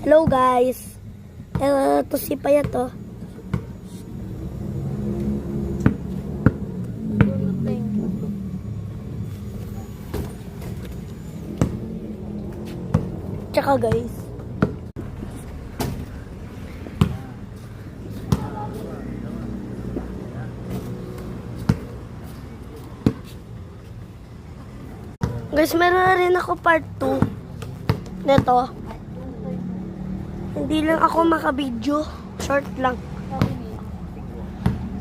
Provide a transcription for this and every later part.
Hello guys. Ito si Payat to. Tsaka guys. Guys, meron na rin ako part 2 nito. Hindi lang ako makabidyo. Short lang.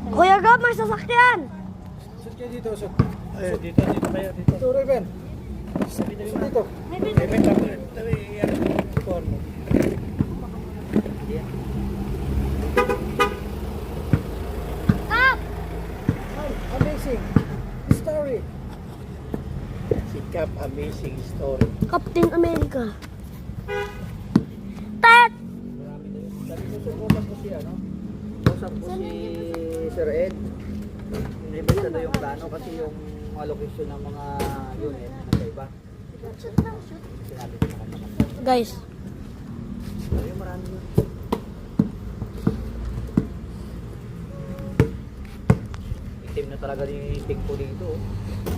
Kuya Gab, may sasakyan! Saan kayo dito? Dito kayo. Dito, Ruben. Saan dito? Ruben, Up! Amazing story. Si Cap, amazing story. Captain America. Tat! Sabi ko subukan ko siya, no? Usap ko si Sir Ed. Inimbes na yung plano kasi yung mga location ng mga unit nasa iba. Sinabi ko na kanya. Guys, Yung marami yun. Itim na talaga ni Tingko dito.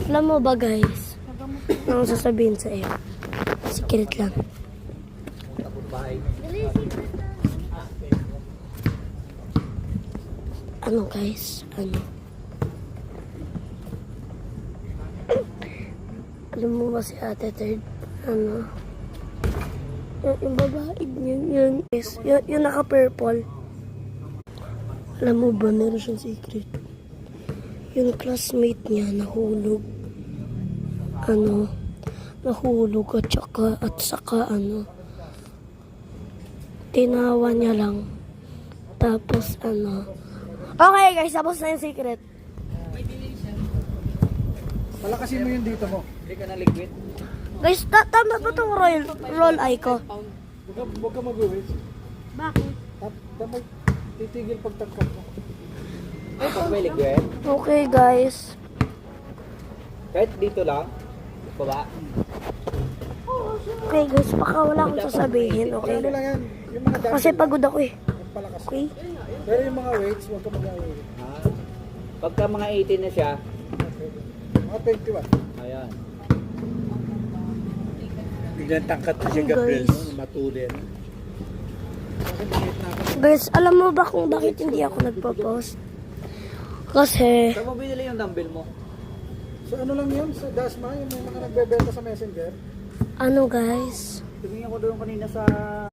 alam mo ba guys? Ano sasabihin sa iyo? Secret lang. Tapos bahay. Ano guys? Ano? Alam mo ba si Ate Third? Ano? Yung babae yun, yun. Yes, yung naka-purple. Alam mo ba, meron siyang secret. Yung classmate niya nahulog. Ano? Nahulog at saka ano? Tinawa niya lang. Tapos ano? Okay guys, tapos na yung secret. Palakasin mo yung dito mo. Hindi ka na liquid. Guys, tama ba itong roll eye ko? Huwag ka mag-uwis. Bakit? Dapat titigil pagtagkap mo. Pag may liquid, Okay guys. kahit dito lang, baba. Okay guys, baka wala akong sasabihin, okay? Ano lang yan, yung mga dami. Kasi pagod ako eh. Palakas. Okay? Pero yung mga weights, huwag ka mag-uwis. Pagka mga 18 na siya, Mga 21. ayan. Biglang tangkat na si Okay, Gabriel, guys. no? Matulin. Guys, alam mo ba kung bakit hindi ako nagpo-post? Kasi, Saan mo binili yung dumbbell mo? So ano lang yun, sa Dasma, yung mga nagbebenta sa Messenger. ano guys? Tumingin ko doon kanina sa